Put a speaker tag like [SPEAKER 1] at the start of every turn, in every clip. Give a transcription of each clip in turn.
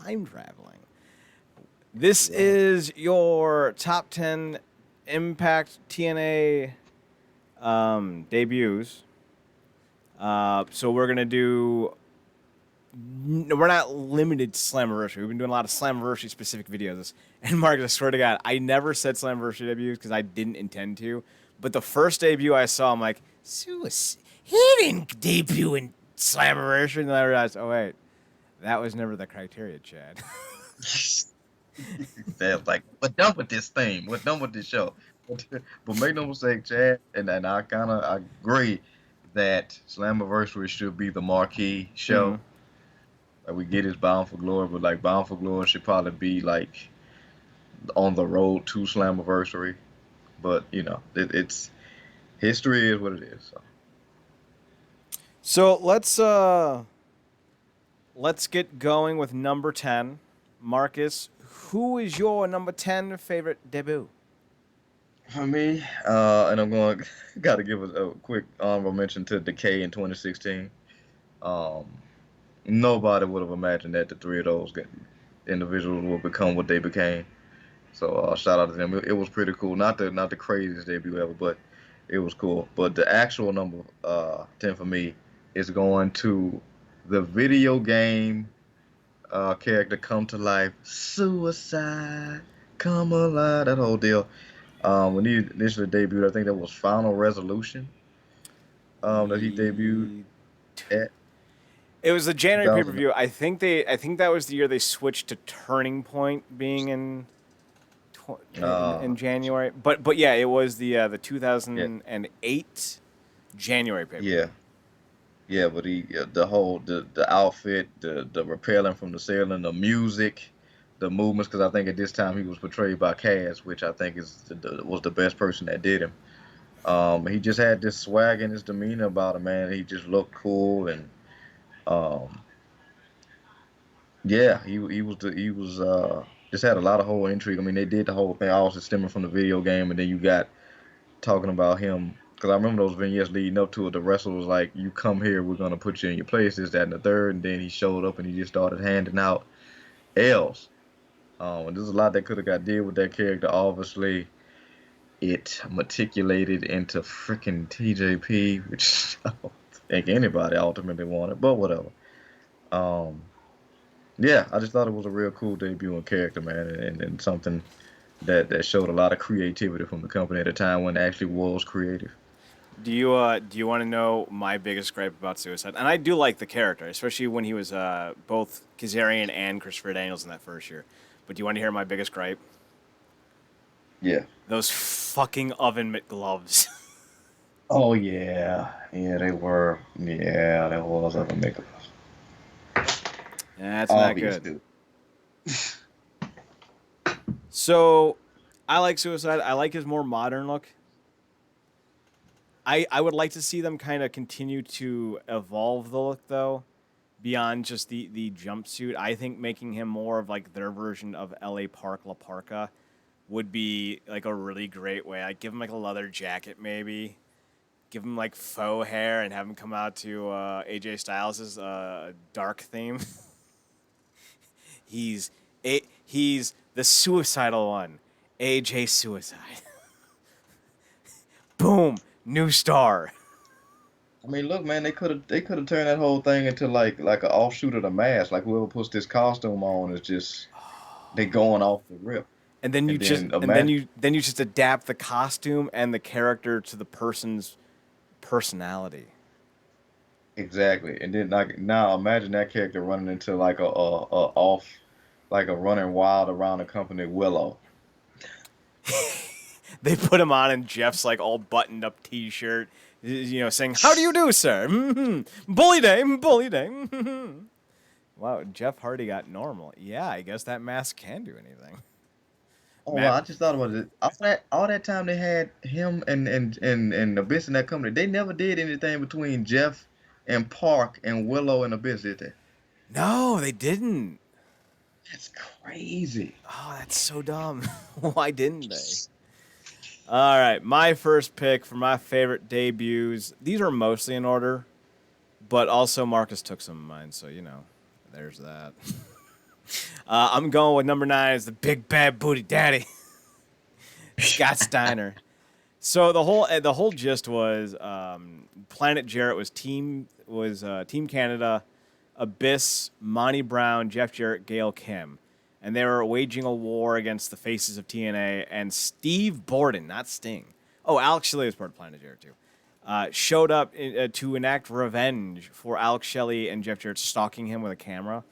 [SPEAKER 1] time traveling. This is your top 10 Impact TNA debuts. So we're going to do... We're not limited to Slammiversary. We've been doing a lot of Slammiversary specific videos. And Marcus, I swear to God, I never said Slammiversary debuts because I didn't intend to. But the first debut I saw, I'm like, he didn't debut in Slammiversary. And then I realized, oh, wait, that was never the criteria, Chad.
[SPEAKER 2] That's like, we're done with this thing. We're done with this show. But make no mistake, Chad, and I kind of agree that Slammiversary should be the marquee show. Like we get is Bound for Glory, but like Bound for Glory should probably be like on the road to Slammiversary. But you know, it's history is what it is.
[SPEAKER 1] So let's get going with number 10. Marcus, who is your number 10 favorite debut?
[SPEAKER 2] For me, and I'm going got to give a quick honorable mention to Decay in 2016. Um, Nobody would have imagined that the three of those individuals would become what they became. So shout out to them. It was pretty cool. Not the craziest debut ever, but it was cool. But the actual number 10 for me is going to the video game character come to life. Suicide, come alive. That whole deal. When he initially debuted, I think that was Final Resolution. That he debuted at.
[SPEAKER 1] It was the January
[SPEAKER 2] 2000.
[SPEAKER 1] pay-per-view. I think that was the year they switched to Turning Point being in January. But yeah, it was the 2008 January pay-per-view.
[SPEAKER 2] Yeah. Yeah, but the outfit, the rappelling from the ceiling, the music, the movements. Because I think at this time he was portrayed by Cass, which I think was the best person that did him. He just had this swag and his demeanor about him, man. He just looked cool, and yeah, he was just had a lot of whole intrigue. I mean, they did the whole thing also stemming from the video game, and then you got talking about him. Because I remember those vignettes leading up to it. The wrestler was like, "You come here, we're gonna put you in your place." This, that, and the third. And then he showed up and he just started handing out L's. And there's a lot that could have got did with that character. Obviously, it matriculated into freaking TJP, which I don't think anybody ultimately wanted, but whatever. Yeah, I just thought it was a real cool debuting character, man, and something that showed a lot of creativity from the company at a time when it actually was creative.
[SPEAKER 1] Do you want to know my biggest gripe about Suicide? And I do like the character, especially when he was both Kazarian and Christopher Daniels in that first year. But do you want to hear my biggest gripe?
[SPEAKER 2] Yeah.
[SPEAKER 1] Those fucking oven mitt gloves.
[SPEAKER 2] Oh yeah, they were. Yeah, that was oven mitt gloves.
[SPEAKER 1] That's not good. So, I like Suicide. I like his more modern look. I would like to see them kind of continue to evolve the look, though, beyond just the jumpsuit. I think making him more of like their version of L.A. Park La Parka would be like a really great way. I'd give him like a leather jacket, maybe. Give him like faux hair and have him come out to AJ Styles' dark theme. He's the suicidal one. AJ Suicide. Boom. New star.
[SPEAKER 2] I mean, look, man, they could have turned that whole thing into like an offshoot of the Mask. Like whoever puts this costume on is just they going off the rip.
[SPEAKER 1] And then you just adapt the costume and the character to the person's personality.
[SPEAKER 2] Exactly. And then like now imagine that character running into like a running wild around the company Willow.
[SPEAKER 1] They put him on in Jeff's like all buttoned up T-shirt, saying, "How do you do, sir? Bully day, bully day." Wow, Jeff Hardy got normal. Yeah, I guess that mask can do anything.
[SPEAKER 2] Oh, wow, I just thought about it. All that time they had him and Abyss in that company, they never did anything between Jeff and Park and Willow and Abyss, did they?
[SPEAKER 1] No, they didn't.
[SPEAKER 2] That's crazy.
[SPEAKER 1] Oh, that's so dumb. Why didn't they? All right, my first pick for my favorite debuts. These are mostly in order, but also Marcus took some of mine, so there's that. I'm going with number 9 is the Big Bad Booty Daddy, Scott Steiner. So the whole gist was Planet Jarrett was Team Canada, Abyss, Monty Brown, Jeff Jarrett, Gail Kim, and they were waging a war against the faces of TNA. And Steve Borden, not Sting. Oh, Alex Shelley was part of Planet Jarrett too. Showed up to enact revenge for Alex Shelley and Jeff Jarrett stalking him with a camera.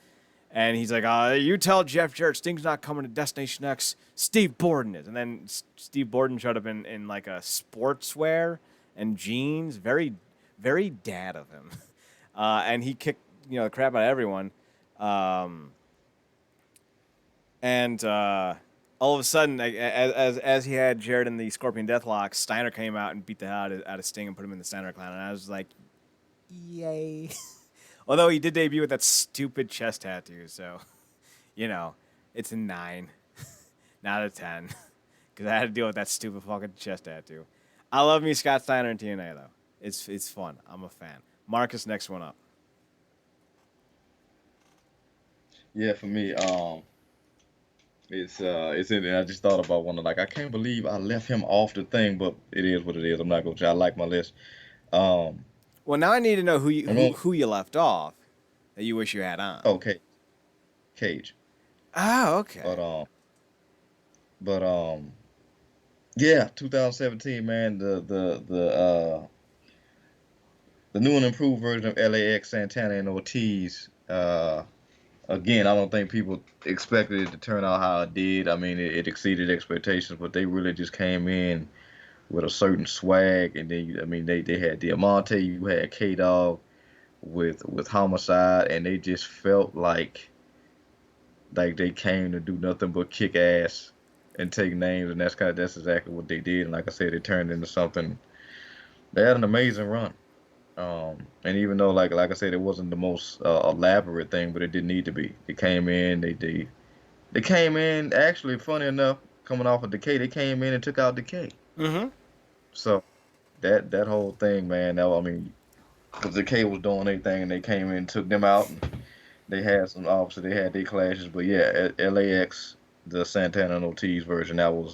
[SPEAKER 1] And he's like, you tell Jeff Jarrett Sting's not coming to Destination X. Steve Borden is. And then Steve Borden showed up in like a sportswear and jeans. Very, very dad of him. And he kicked, the crap out of everyone. And all of a sudden, as he had Jarrett in the Scorpion Deathlock, Steiner came out and beat the hell out of Sting and put him in the Steiner Clan. And I was like, yay. Although he did debut with that stupid chest tattoo, so, it's a 9, not a 10, because I had to deal with that stupid fucking chest tattoo. I love me Scott Steiner and TNA, though. It's fun. I'm a fan. Marcus, next one up.
[SPEAKER 2] Yeah, for me, it's in there. I just thought about one. Like, I can't believe I left him off the thing, but it is what it is. I'm not gonna try. I like my list.
[SPEAKER 1] Well, now I need to know who you left off that you wish you had on.
[SPEAKER 2] Okay, Cage.
[SPEAKER 1] Oh, okay.
[SPEAKER 2] But yeah, 2017, man. The new and improved version of LAX, Santana and Ortiz. Again, I don't think people expected it to turn out how it did. I mean, it exceeded expectations, but they really just came in with a certain swag, and then they had Diamante, you had K-Dog with Homicide, and they just felt like they came to do nothing but kick ass and take names, and that's exactly what they did. And like I said, it turned into something. They had an amazing run, and even though like I said, it wasn't the most elaborate thing, but it didn't need to be. It came in, they came in actually. Funny enough, coming off of Decay, they came in and took out Decay.
[SPEAKER 1] Mm-hmm.
[SPEAKER 2] So that whole thing, man. Because Decay was doing everything, and they came in and took them out. And they had obviously they had their clashes, but yeah, LAX, the Santana and Ortiz version, that was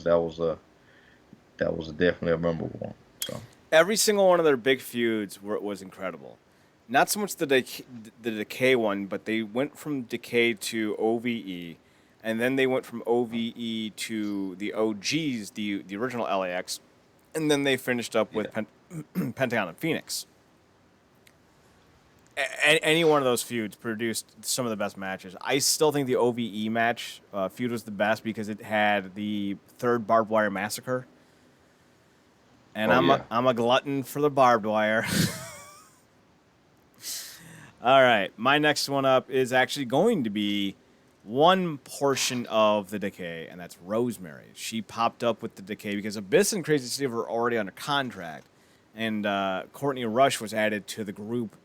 [SPEAKER 2] definitely a memorable one. So
[SPEAKER 1] every single one of their big feuds was incredible. Not so much the Decay one, but they went from Decay to OVE, and then they went from OVE to the OGs, the original LAX, and then they finished up with Pentagon and Phoenix. Any one of those feuds produced some of the best matches. I still think the OVE match feud was the best because it had the third barbed wire massacre. And I'm a glutton for the barbed wire. All right, my next one up is actually going to be one portion of the Decay, and that's Rosemary. She popped up with the Decay because Abyss and Crazy Steve were already under contract, and Courtney Rush was added to the group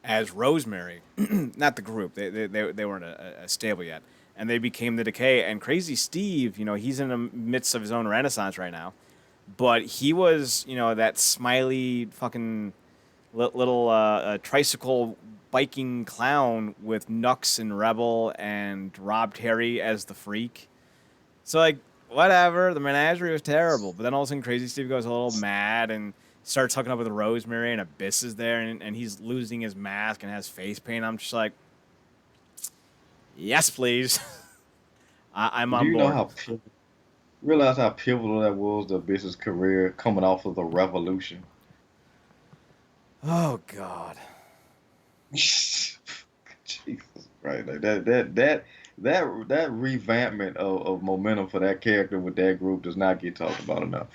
[SPEAKER 1] as Rosemary. Not the group. They weren't a stable yet. And they became the Decay. And Crazy Steve, he's in the midst of his own renaissance right now. But he was, that smiley fucking little tricycle biking clown with Nux and Rebel and Rob Terry as the Freak. So, like, whatever. The menagerie was terrible. But then all of a sudden Crazy Steve goes a little mad and starts hooking up with Rosemary, and Abyss is there, and he's losing his mask and has face paint. I'm just like, yes, please. I'm on board.
[SPEAKER 2] Realize how pivotal that was to Abyss's career coming off of the Revolution?
[SPEAKER 1] Oh, God.
[SPEAKER 2] Jesus Christ. Like that revampment of momentum for that character with that group does not get talked about enough.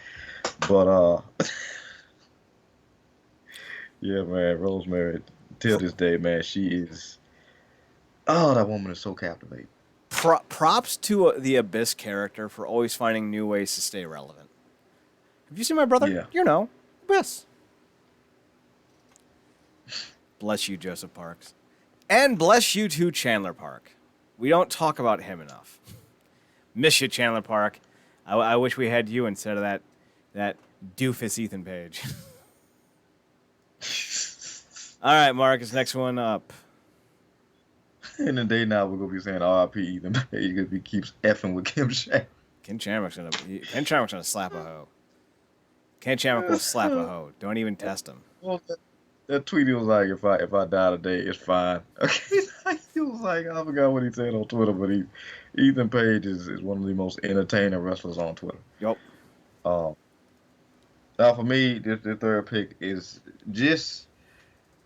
[SPEAKER 2] But yeah, man, Rosemary, till this day, man, she is. Oh, that woman is so captivating.
[SPEAKER 1] Props to the Abyss character for always finding new ways to stay relevant. Have you seen my brother?
[SPEAKER 2] Yeah.
[SPEAKER 1] Abyss. Bless you, Joseph Parks. And bless you too, Chandler Park. We don't talk about him enough. Miss you, Chandler Park. I wish we had you instead of that doofus Ethan Page. All right, Marcus, next one up.
[SPEAKER 2] In the day now, we're gonna be saying R.I.P. Ethan Page because he keeps effing with Kim Shank.
[SPEAKER 1] Ken Shamrock's gonna slap a hoe. Ken Shamrock will slap a hoe. Don't even test him.
[SPEAKER 2] Well, that tweet, he was like, if I die today, it's fine. Okay, he was like, I forgot what he said on Twitter, but Ethan Page is one of the most entertaining wrestlers on Twitter.
[SPEAKER 1] Yup.
[SPEAKER 2] Um, Now for me, the third pick is just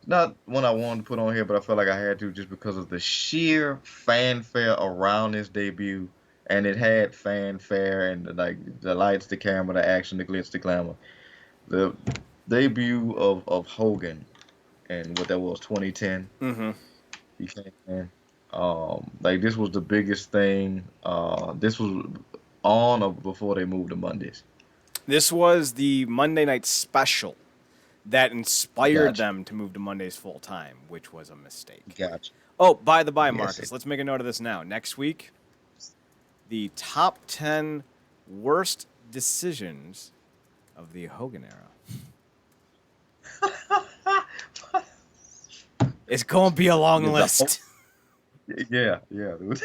[SPEAKER 2] not one I wanted to put on here, but I felt like I had to just because of the sheer fanfare around this debut, and it had fanfare and like the lights, the camera, the action, the glitz, the glamour. The debut of Hogan, and what that was 2010.
[SPEAKER 1] Mm-hmm.
[SPEAKER 2] He came in. Like this was the biggest thing. This was on or before they moved to Mondays.
[SPEAKER 1] This was the Monday night special that inspired
[SPEAKER 2] Gotcha.
[SPEAKER 1] them to move to Mondays full time, which was a mistake.
[SPEAKER 2] Gotcha.
[SPEAKER 1] Oh, by the by,
[SPEAKER 2] Yes,
[SPEAKER 1] Marcus, let's make a note of this now. Next week, the top 10 worst decisions of the Hogan era. It's going to be a long list.
[SPEAKER 2] Yeah. Dude.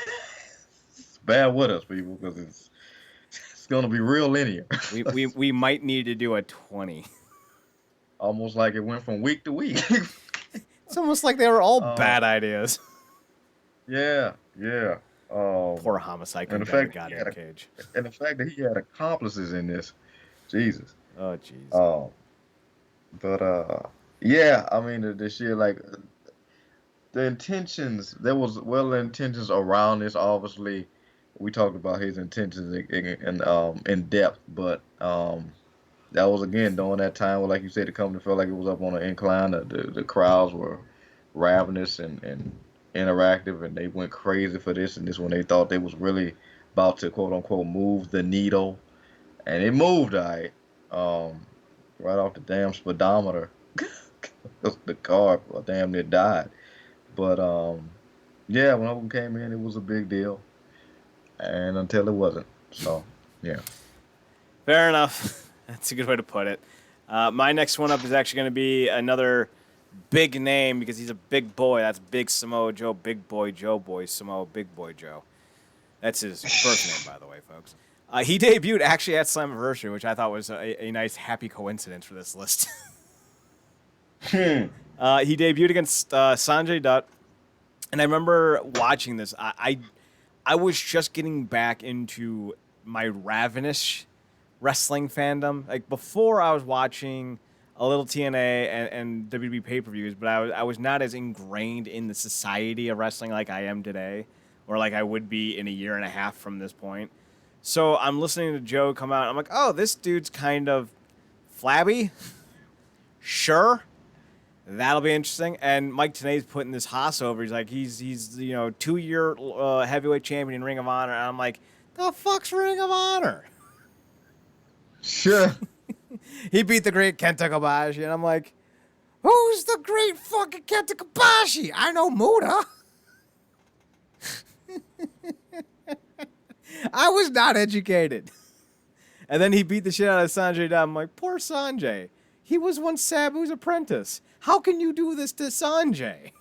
[SPEAKER 2] It's bad with us, people, because it's going to be real linear.
[SPEAKER 1] we might need to do a 20.
[SPEAKER 2] Almost like it went from week to week.
[SPEAKER 1] It's almost like they were all bad ideas.
[SPEAKER 2] Yeah.
[SPEAKER 1] Poor Homicide
[SPEAKER 2] and the
[SPEAKER 1] couldn't
[SPEAKER 2] fact
[SPEAKER 1] got in a cage.
[SPEAKER 2] And the fact that he had accomplices in this, Jesus.
[SPEAKER 1] Oh, jeez.
[SPEAKER 2] Yeah, I mean the sheer like the intentions. There was well intentions around this. Obviously, we talked about his intentions in depth, but that was again during that time where, like you said, the company felt like it was up on an incline. The crowds were ravenous and interactive, and they went crazy for this. And this when they thought they was really about to quote unquote move the needle, and it moved right off the damn speedometer. The car damn near died. But yeah, when Hogan came in, it was a big deal, and until it wasn't. So yeah.
[SPEAKER 1] Fair enough. That's a good way to put it. My next one up is actually going to be another big name because he's a big boy. That's Big Samoa Joe, Big Boy Joe Boy, Samoa Big Boy Joe. That's his birth name, by the way, folks. He debuted actually at Slammiversary, which I thought was a nice, happy coincidence for this list. He debuted against Sanjay Dutt, and I remember watching this. I was just getting back into my ravenous wrestling fandom. Like before, I was watching a little TNA and WWE pay-per-views, but I was not as ingrained in the society of wrestling like I am today, or like I would be in a year and a half from this point. So I'm listening to Joe come out. And I'm like, oh, this dude's kind of flabby. Sure. That'll be interesting. And Mike Tenay's putting this Haas over. He's like, he's 2-year heavyweight champion in Ring of Honor. And I'm like, the fuck's Ring of Honor?
[SPEAKER 2] Sure.
[SPEAKER 1] He beat the great Kenta Kobashi. And I'm like, who's the great fucking Kenta Kobashi? I know Muda. I was not educated. And then he beat the shit out of Sanjay Dutt. I'm like, poor Sanjay. He was once Sabu's apprentice. How can you do this to Sanjay?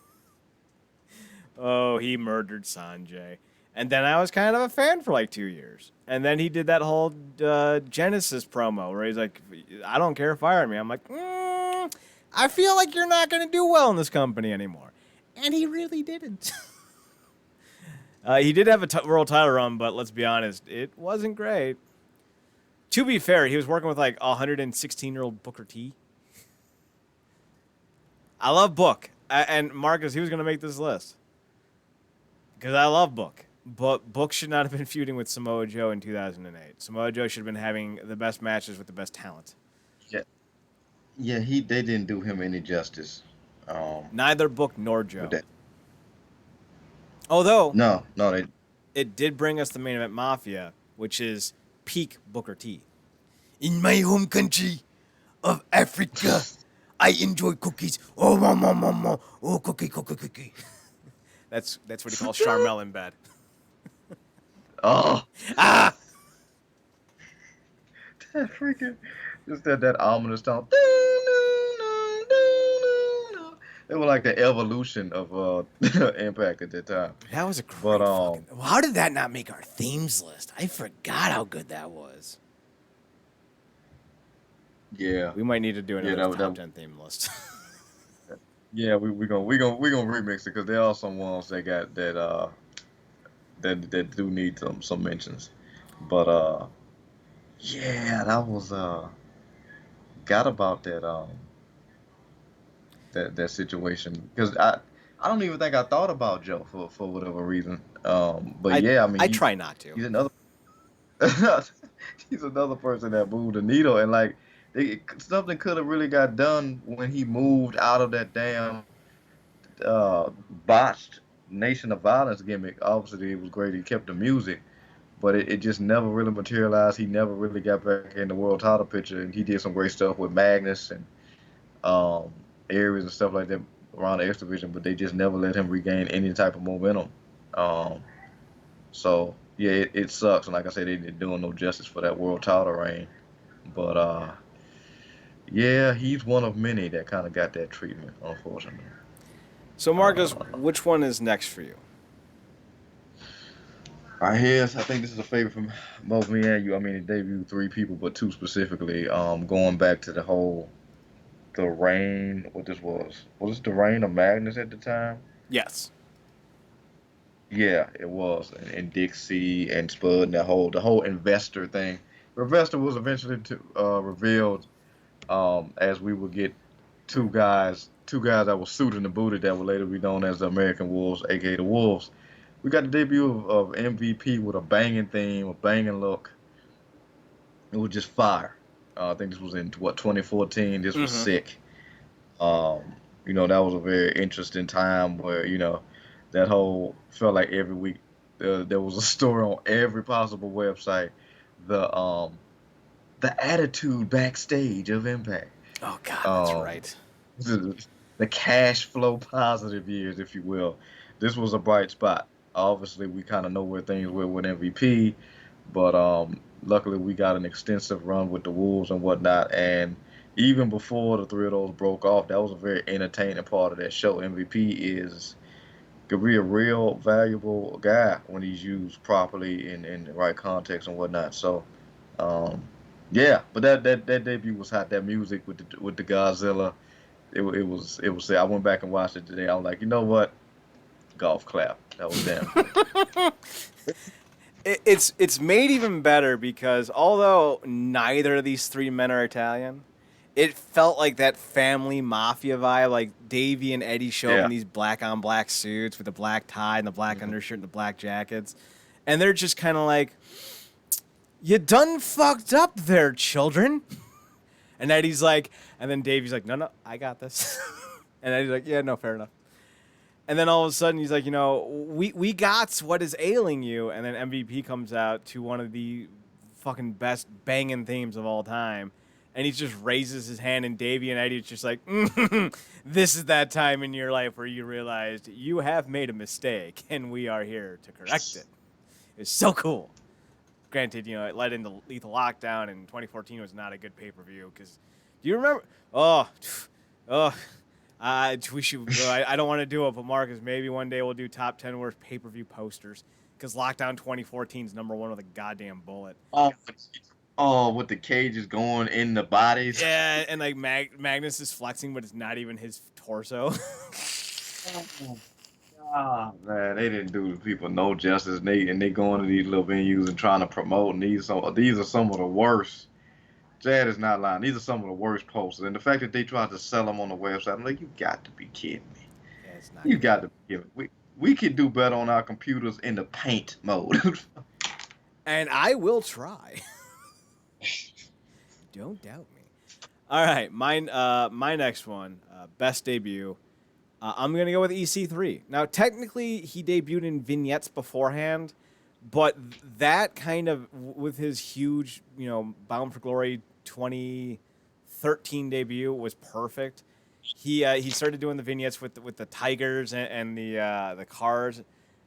[SPEAKER 1] Oh, he murdered Sanjay. And then I was kind of a fan for like 2 years. And then he did that whole Genesis promo where he's like, I don't care, fire me. I'm like, I feel like you're not going to do well in this company anymore. And he really didn't. He did have a world title run, but let's be honest, it wasn't great. To be fair, he was working with like 116-year-old Booker T. I love Book. And Marcus, he was going to make this list. Because I love Book. But Book should not have been feuding with Samoa Joe in 2008. Samoa Joe should have been having the best matches with the best talent.
[SPEAKER 2] Yeah, they didn't do him any justice.
[SPEAKER 1] Neither Book nor Joe. Although, it did bring us the main event Mafia, which is peak Booker T. In my home country of Africa, I enjoy cookies. Oh, mama, oh, cookie. That's what he calls Charmel in bed.
[SPEAKER 2] Oh.
[SPEAKER 1] Ah!
[SPEAKER 2] That freaking, just that ominous tone. they were like the evolution of Impact at that time.
[SPEAKER 1] That was a
[SPEAKER 2] But
[SPEAKER 1] great fucking. How did that not make our themes list? I forgot how good that was.
[SPEAKER 2] yeah,
[SPEAKER 1] We might need to do
[SPEAKER 2] yeah,
[SPEAKER 1] another top 10 theme list.
[SPEAKER 2] yeah, we gonna remix it because there are some ones that got that do need some mentions. But yeah, that was got about that situation because I don't even think I thought about Joe for whatever reason. But
[SPEAKER 1] I
[SPEAKER 2] yeah, I mean
[SPEAKER 1] I try not to.
[SPEAKER 2] he's another he's another person that moved the needle and like something could have really got done when he moved out of that damn uh, botched Nation of Violence gimmick. Obviously, it was great. He kept the music, but it just never really materialized. He never really got back in the world title picture, and he did some great stuff with Magnus and um, Aries and stuff like that around the X Division, but they just never let him regain any type of momentum. Um, so yeah, it sucks. And like I said, they didn't doing no justice for that world title reign. But yeah, he's one of many that kind of got that treatment, unfortunately.
[SPEAKER 1] So, Marcus,
[SPEAKER 2] Uh,
[SPEAKER 1] which one is next for you?
[SPEAKER 2] Right here, I think this is a favorite from both me and you. I mean, it debuted three people, but two specifically. Going back to the reign. What this was this the reign of Magnus at the time?
[SPEAKER 1] Yes.
[SPEAKER 2] Yeah, it was. And Dixie and Spud and the whole investor thing. The investor was eventually revealed as we would get two guys that were suited and booted that would later be known as the American Wolves, aka the Wolves. We got the debut of MVP with a banging theme, a banging look. It was just fire. I think this was in what 2014. This was
[SPEAKER 1] Mm-hmm.
[SPEAKER 2] sick. Um, that was a very interesting time where that whole felt like every week there was a story on every possible website. The the attitude backstage of Impact.
[SPEAKER 1] Oh God, that's
[SPEAKER 2] Um,
[SPEAKER 1] right.
[SPEAKER 2] the cash flow positive years, if you will. This was a bright spot. Obviously, we kind of know where things were with MVP, but luckily we got an extensive run with the Wolves and whatnot. And even before the three of those broke off, that was a very entertaining part of that show. MVP could be a real valuable guy when he's used properly in the right context and whatnot. So, um, yeah, but that debut was hot. That music with the Godzilla, it was. I went back and watched it today. I was like, you know what? Golf clap. That was damn good.
[SPEAKER 1] It's made even better because although neither of these three men are Italian, it felt like that family mafia vibe. Like Davey and Eddie show up in
[SPEAKER 2] Yeah.
[SPEAKER 1] these black on black suits with the black tie and the black
[SPEAKER 2] Mhm.
[SPEAKER 1] undershirt and the black jackets, and they're just kind of like, "You done fucked up there, children." And Eddie's like, and then Davey's like, "No, I got this," and Eddie's like, "Yeah, no, fair enough." And then all of a sudden he's like, we got what is ailing you. And then MVP comes out to one of the fucking best banging themes of all time. And he just raises his hand, and Davey and Eddie is just like, this is that time in your life where you realized you have made a mistake, and we are here to correct it. It's so cool. Granted, it led into Lethal Lockdown, and 2014 was not a good pay-per-view. Because, do you remember? Oh, we should. I don't want to do it, but Marcus, maybe one day we'll do top 10 worst pay-per-view posters. Because Lockdown 2014 is number one with a goddamn bullet.
[SPEAKER 2] Oh, with the cages going in the bodies.
[SPEAKER 1] Yeah, and like Magnus is flexing, but it's not even his torso.
[SPEAKER 2] Ah, man, they didn't do the people no justice. And they going to these little venues and trying to promote. And these are some of the worst. Jad is not lying. These are some of the worst posters. And the fact that they tried to sell them on the website, I'm like, you got to be kidding me.
[SPEAKER 1] Yeah, it's not
[SPEAKER 2] You
[SPEAKER 1] good.
[SPEAKER 2] got to be kidding me. We could do better on our computers in the paint mode.
[SPEAKER 1] And I will try. Don't doubt me. All right, my next one, best debut. I'm gonna go with EC3. Now, technically, he debuted in vignettes beforehand, but that kind of with his huge, Bound for Glory 2013 debut was perfect. He started doing the vignettes with the tigers and the cars,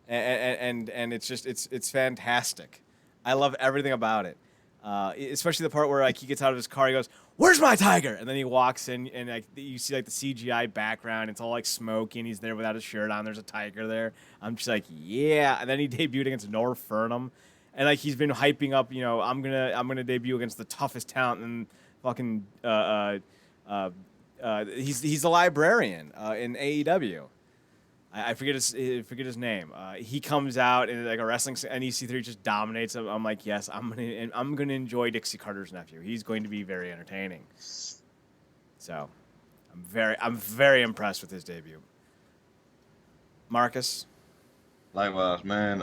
[SPEAKER 1] and it's fantastic. I love everything about it. Especially the part where like he gets out of his car, he goes, where's my tiger? And then he walks in, and like you see like the CGI background. It's all like smoky, and he's there without his shirt on. There's a tiger there. I'm just like, yeah. And then he debuted against North Furnham, and like he's been hyping up. You know, I'm gonna debut against the toughest talent in fucking. He's the librarian in AEW. I forget his name. He comes out in like a wrestling and EC3 just dominates him. I'm like, yes, I'm gonna enjoy Dixie Carter's nephew. He's going to be very entertaining. So, I'm very impressed with his debut. Marcus.
[SPEAKER 2] Likewise, man.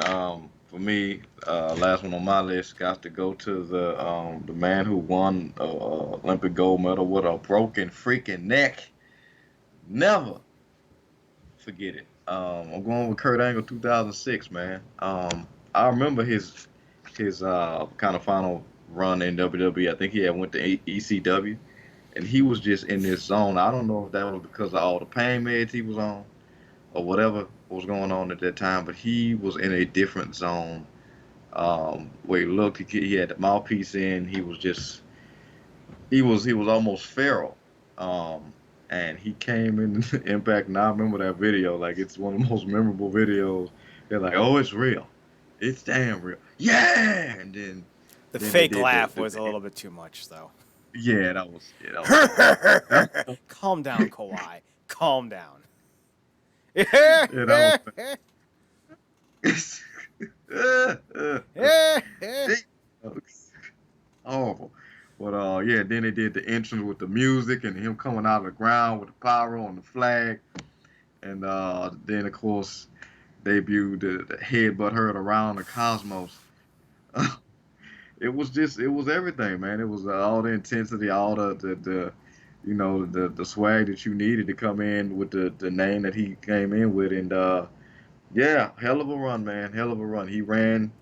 [SPEAKER 2] For me, last one on my list got to go to the man who won Olympic gold medal with a broken freaking neck. Never forget it. I'm going with Kurt Angle, 2006, man. I remember his kind of final run in WWE. I think he had went to ECW, and he was just in this zone. I don't know if that was because of all the pain meds he was on, or whatever was going on at that time, but he was in a different zone. Where he looked, he had the mouthpiece in. He was almost feral. And he came in Impact, and I remember that video. Like, it's one of the most memorable videos. They're like, "Oh, it's real. It's damn real. Yeah!" And then
[SPEAKER 1] the fake laugh was a little bit too much, though.
[SPEAKER 2] Yeah, that was
[SPEAKER 1] Calm down, Kawhi. Calm down.
[SPEAKER 2] Horrible. But yeah, then they did the entrance with the music and him coming out of the ground with the pyro on the flag, and then of course debuted the headbutt heard around the cosmos. It was everything, man. It was all the intensity, all the you know the swag that you needed to come in with the name that he came in with, and yeah, hell of a run, man, hell of a run. He ran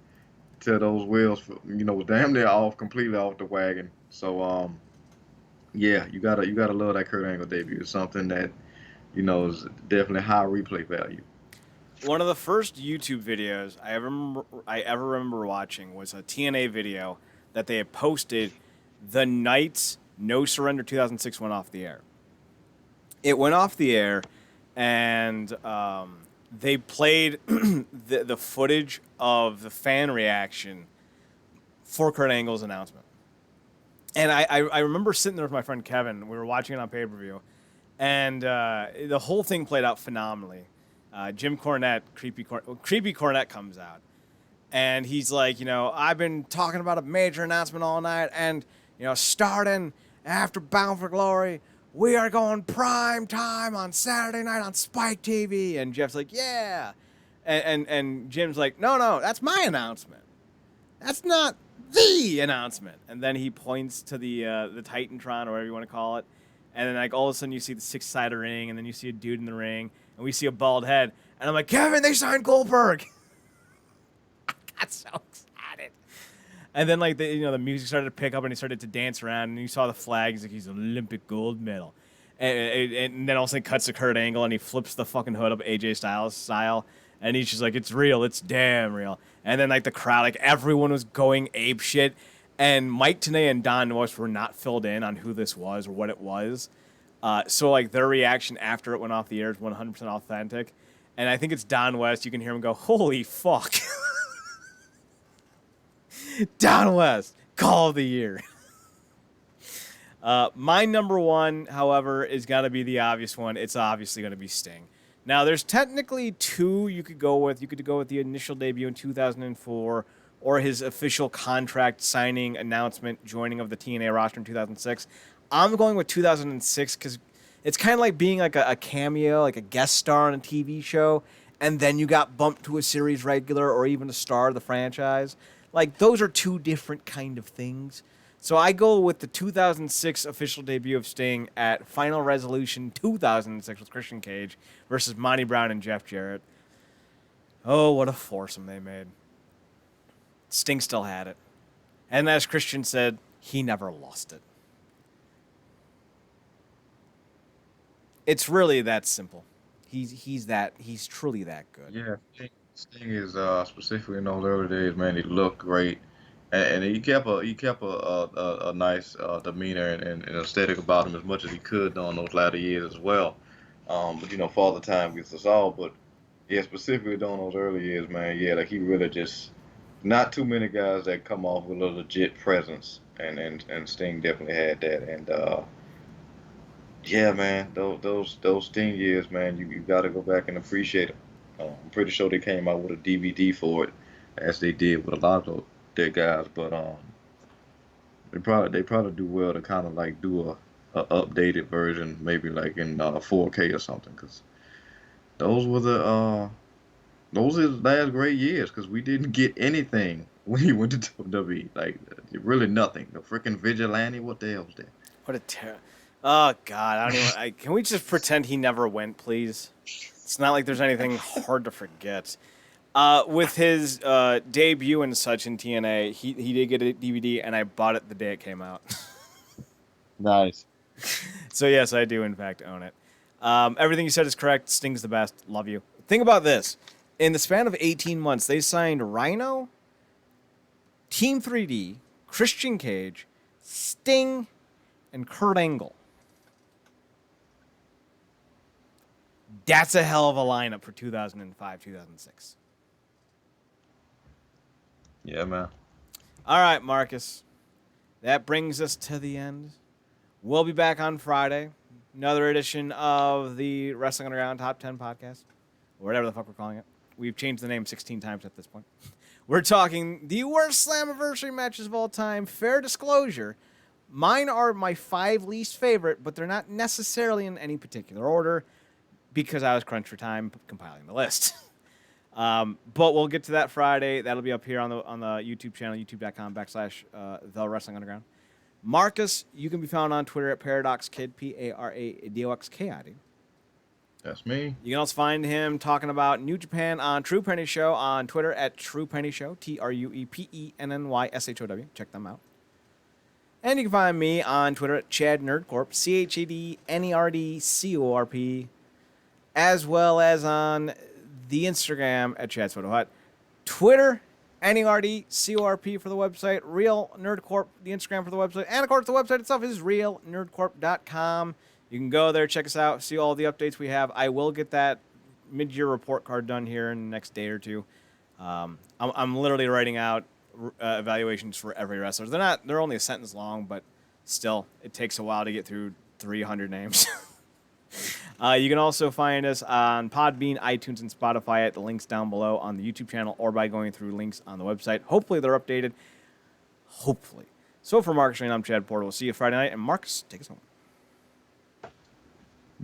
[SPEAKER 2] till those wheels, was damn near completely off the wagon. So yeah, you gotta love that Kurt Angle debut. It's something that is definitely high replay value.
[SPEAKER 1] One of the first YouTube videos I ever remember watching was a TNA video that they had posted the night No Surrender 2006 went off the air. It went off the air, and they played the footage of the fan reaction for Kurt Angle's announcement. And I remember sitting there with my friend Kevin. We were watching it on pay-per-view, and the whole thing played out phenomenally. Jim Cornette, Creepy Cornette comes out, and he's like, I've been talking about a major announcement all night, and, starting after Bound for Glory, we are going prime time on Saturday night on Spike TV. And Jeff's like, yeah. And Jim's like, no, that's my announcement. That's not the announcement. And then he points to the Titantron, or whatever you want to call it. And then like all of a sudden you see the 6-sided ring, and then you see a dude in the ring, and we see a bald head. And I'm like, Kevin, they signed Goldberg. I got so excited. And then like the music started to pick up, and he started to dance around, and you saw the flags, like he's Olympic gold medal. And then all of a sudden cuts to Kurt Angle, and he flips the fucking hood up AJ Styles style, and he's just like, it's real, it's damn real. And then like the crowd, like everyone was going ape shit, and Mike Tenay and Don Norris were not filled in on who this was or what it was. So like their reaction after it went off the air is 100% authentic. And I think it's Don West. You can hear him go, holy fuck. Don West, call of the year. My number one, however, is going to be the obvious one. It's obviously going to be Sting. Now, there's technically two you could go with. You could go with the initial debut in 2004 or his official contract signing announcement joining of the TNA roster in 2006. I'm going with 2006 because it's kind of like being like a cameo, like a guest star on a TV show, and then you got bumped to a series regular or even a star of the franchise. Like, those are two different kind of things. So I go with the 2006 official debut of Sting at Final Resolution 2006 with Christian Cage versus Monty Brown and Jeff Jarrett. Oh, what a foursome they made. Sting still had it. And as Christian said, he never lost it. It's really that simple. He's truly that good.
[SPEAKER 2] Yeah, Sting is specifically in those early days, man. He looked great, and he kept a nice demeanor and aesthetic about him as much as he could during those latter years as well. But Father Time gets us all. But yeah, specifically during those early years, man, yeah, like he really just not too many guys that come off with a legit presence, and Sting definitely had that. And yeah, man, those Sting years, man, you got to go back and appreciate them. I'm pretty sure they came out with a DVD for it, as they did with a lot of their guys. But they probably do well to kind of like do a updated version, maybe like in 4K or something, because those were those are his last great years, because we didn't get anything when he went to WWE. Like really nothing. The freaking vigilante, what the hell was that?
[SPEAKER 1] What a terror. Oh, God. I don't even. Can we just pretend he never went, please? It's not like there's anything hard to forget. With his debut and such in TNA, he did get a DVD, and I bought it the day it came out.
[SPEAKER 3] Nice.
[SPEAKER 1] So, yes, I do, in fact, own it. Everything you said is correct. Sting's the best. Love you. Think about this. In the span of 18 months, they signed Rhino, Team 3D, Christian Cage, Sting, and Kurt Angle. That's a hell of a lineup for 2005, 2006.
[SPEAKER 2] Yeah, man.
[SPEAKER 1] All right, Marcus. That brings us to the end. We'll be back on Friday. Another edition of the Wrestling Underground Top 10 podcast, or whatever the fuck we're calling it. We've changed the name 16 times at this point. We're talking the worst Slammiversary matches of all time. Fair disclosure, mine are my 5 least favorite, but they're not necessarily in any particular order because I was crunched for time compiling the list. But we'll get to that Friday. That'll be up here on the YouTube channel, youtube.com/The Wrestling Underground. Marcus, you can be found on Twitter at ParadoxKid, ParadoxKid.
[SPEAKER 2] That's me.
[SPEAKER 1] You can also find him talking about New Japan on True Penny Show on Twitter at True Penny Show, TruePennyShow. Check them out. And you can find me on Twitter at Chad NerdCorp, ChadNerdCorp, as well as on the Instagram at Chad's Photo Hut. Twitter, NerdCorp for the website, RealNerdCorp, the Instagram for the website, and of course the website itself is RealNerdCorp.com. You can go there, check us out, see all the updates we have. I will get that mid-year report card done here in the next day or two. I'm literally writing out evaluations for every wrestler. They're only a sentence long, but still, it takes a while to get through 300 names. You can also find us on Podbean, iTunes, and Spotify at the links down below on the YouTube channel or by going through links on the website. Hopefully they're updated. Hopefully. So for Marcus Shane, I'm Chad Porter. We'll see you Friday night. And Marcus, take us home.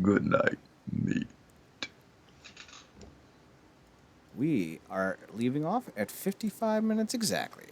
[SPEAKER 2] Good night, meat.
[SPEAKER 1] We are leaving off at 55 minutes exactly.